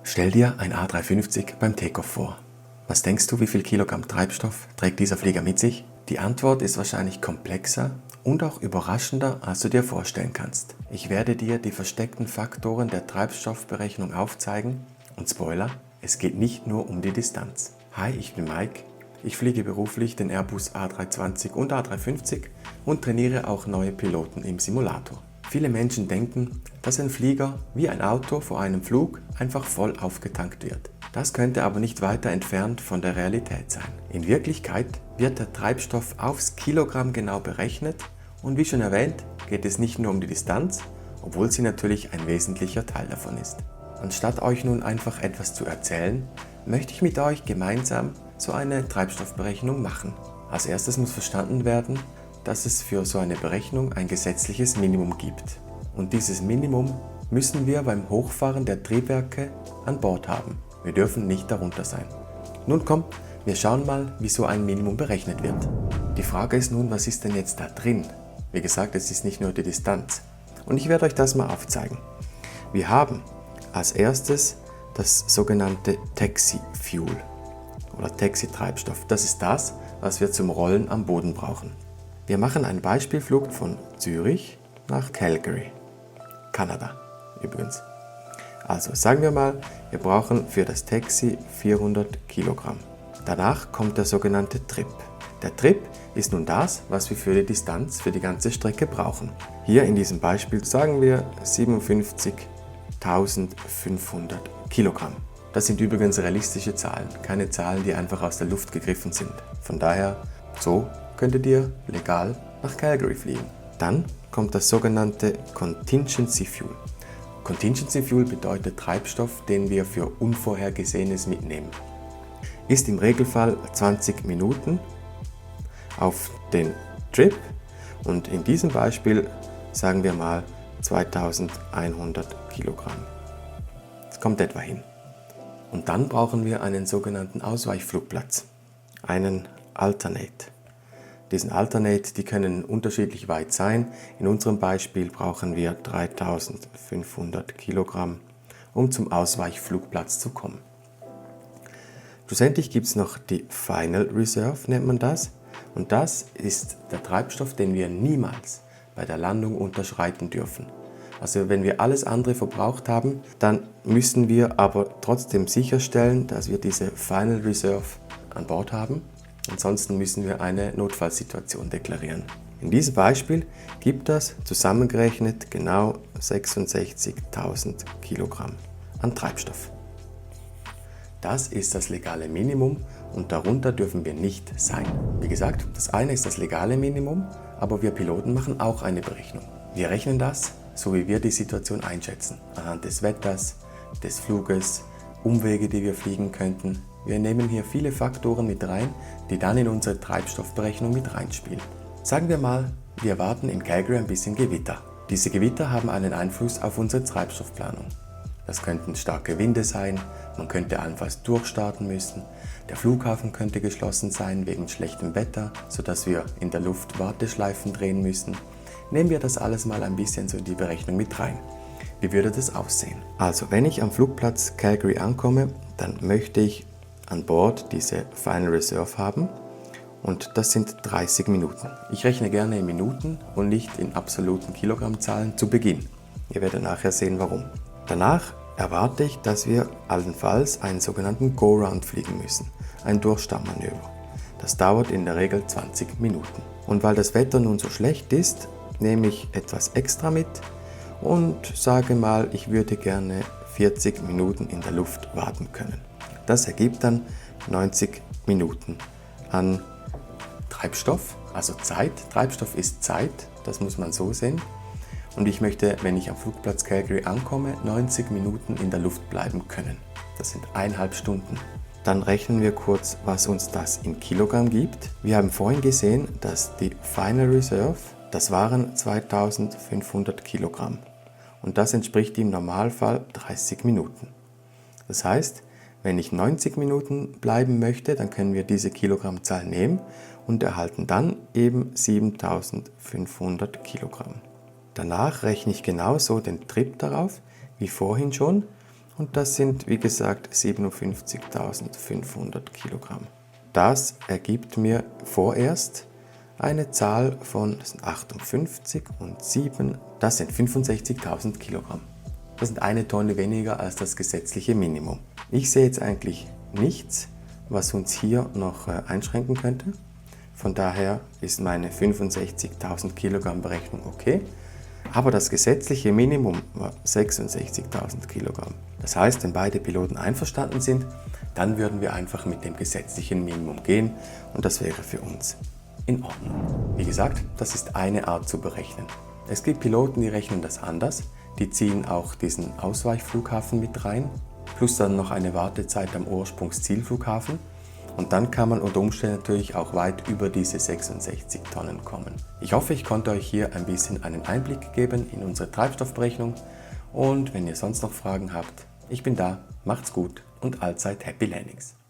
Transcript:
Stell dir ein A350 beim Takeoff vor. Was denkst du, wie viel Kilogramm Treibstoff trägt dieser Flieger mit sich? Die Antwort ist wahrscheinlich komplexer und auch überraschender, als du dir vorstellen kannst. Ich werde dir die versteckten Faktoren der Treibstoffberechnung aufzeigen und Spoiler, es geht nicht nur um die Distanz. Hi, ich bin Mike. Ich fliege beruflich den Airbus A320 und A350 und trainiere auch neue Piloten im Simulator. Viele Menschen denken, dass ein Flieger wie ein Auto vor einem Flug einfach voll aufgetankt wird. Das könnte aber nicht weiter entfernt von der Realität sein. In Wirklichkeit wird der Treibstoff aufs Kilogramm genau berechnet und wie schon erwähnt, geht es nicht nur um die Distanz, obwohl sie natürlich ein wesentlicher Teil davon ist. Anstatt euch nun einfach etwas zu erzählen, möchte ich mit euch gemeinsam so eine Treibstoffberechnung machen. Als erstes muss verstanden werden, dass es für so eine Berechnung ein gesetzliches Minimum gibt. Und dieses Minimum müssen wir beim Hochfahren der Triebwerke an Bord haben. Wir dürfen nicht darunter sein. Nun komm, wir schauen mal, wie so ein Minimum berechnet wird. Die Frage ist nun, was ist denn jetzt da drin? Wie gesagt, es ist nicht nur die Distanz. Und ich werde euch das mal aufzeigen. Wir haben als erstes das sogenannte Taxi Fuel oder Taxi Treibstoff. Das ist das, was wir zum Rollen am Boden brauchen. Wir machen einen Beispielflug von Zürich nach Calgary, Kanada übrigens. Also sagen wir mal, wir brauchen für das Taxi 400 Kilogramm. Danach kommt der sogenannte Trip. Der Trip ist nun das, was wir für die Distanz, für die ganze Strecke brauchen. Hier in diesem Beispiel sagen wir 57.500 Kilogramm. Das sind übrigens realistische Zahlen, keine Zahlen, die einfach aus der Luft gegriffen sind. Von daher, so könntet ihr legal nach Calgary fliegen. Dann kommt das sogenannte Contingency Fuel. Contingency Fuel bedeutet Treibstoff, den wir für Unvorhergesehenes mitnehmen. Ist im Regelfall 20 Minuten auf den Trip und in diesem Beispiel sagen wir mal 2100 Kilogramm. Das kommt etwa hin. Und dann brauchen wir einen sogenannten Ausweichflugplatz, einen Alternate. Diesen Alternate, die können unterschiedlich weit sein. In unserem Beispiel brauchen wir 3500 Kilogramm, um zum Ausweichflugplatz zu kommen. Schlussendlich gibt es noch die Final Reserve, nennt man das. Und das ist der Treibstoff, den wir niemals bei der Landung unterschreiten dürfen. Also wenn wir alles andere verbraucht haben, dann müssen wir aber trotzdem sicherstellen, dass wir diese Final Reserve an Bord haben. Ansonsten müssen wir eine Notfallsituation deklarieren. In diesem Beispiel gibt das zusammengerechnet genau 66.000 Kilogramm an Treibstoff. Das ist das legale Minimum und darunter dürfen wir nicht sein. Wie gesagt, das eine ist das legale Minimum, aber wir Piloten machen auch eine Berechnung. Wir rechnen das, so wie wir die Situation einschätzen, anhand des Wetters, des Fluges, Umwege, die wir fliegen könnten. Wir nehmen hier viele Faktoren mit rein, die dann in unsere Treibstoffberechnung mit reinspielen. Sagen wir mal, wir erwarten in Calgary ein bisschen Gewitter. Diese Gewitter haben einen Einfluss auf unsere Treibstoffplanung. Das könnten starke Winde sein, man könnte allenfalls durchstarten müssen, der Flughafen könnte geschlossen sein wegen schlechtem Wetter, sodass wir in der Luft Warteschleifen drehen müssen. Nehmen wir das alles mal ein bisschen so in die Berechnung mit rein. Wie würde das aussehen? Also, wenn ich am Flugplatz Calgary ankomme, dann möchte ich an Bord diese Final Reserve haben und das sind 30 Minuten. Ich rechne gerne in Minuten und nicht in absoluten Kilogrammzahlen zu Beginn. Ihr werdet nachher sehen, warum. Danach erwarte ich, dass wir allenfalls einen sogenannten Go-Round fliegen müssen, ein Durchstartmanöver. Das dauert in der Regel 20 Minuten. Und weil das Wetter nun so schlecht ist, nehme ich etwas extra mit und sage mal, ich würde gerne 40 Minuten in der Luft warten können. Das ergibt dann 90 Minuten an Treibstoff, also Zeit. Treibstoff ist Zeit, das muss man so sehen. Und ich möchte, wenn ich am Flugplatz Calgary ankomme, 90 Minuten in der Luft bleiben können. Das sind 1,5 Stunden. Dann rechnen wir kurz, was uns das in Kilogramm gibt. Wir haben vorhin gesehen, dass die Final Reserve, das waren 2500 Kilogramm. Und das entspricht im Normalfall 30 Minuten. Das heißt, wenn ich 90 Minuten bleiben möchte, dann können wir diese Kilogrammzahl nehmen und erhalten dann eben 7500 Kilogramm. Danach rechne ich genauso den Trip darauf, wie vorhin schon, und das sind wie gesagt 57.500 Kilogramm. Das ergibt mir vorerst eine Zahl von, das sind 58 und 7, das sind 65.000 Kilogramm. Das sind eine Tonne weniger als das gesetzliche Minimum. Ich sehe jetzt eigentlich nichts, was uns hier noch einschränken könnte. Von daher ist meine 65.000 Kilogramm Berechnung okay. Aber das gesetzliche Minimum war 66.000 Kilogramm. Das heißt, wenn beide Piloten einverstanden sind, dann würden wir einfach mit dem gesetzlichen Minimum gehen und das wäre für uns in Ordnung. Wie gesagt, das ist eine Art zu berechnen. Es gibt Piloten, die rechnen das anders. Die ziehen auch diesen Ausweichflughafen mit rein, plus dann noch eine Wartezeit am Ursprungszielflughafen. Und dann kann man unter Umständen natürlich auch weit über diese 66 Tonnen kommen. Ich hoffe, ich konnte euch hier ein bisschen einen Einblick geben in unsere Treibstoffberechnung. Und wenn ihr sonst noch Fragen habt, ich bin da, macht's gut und allzeit Happy Landings.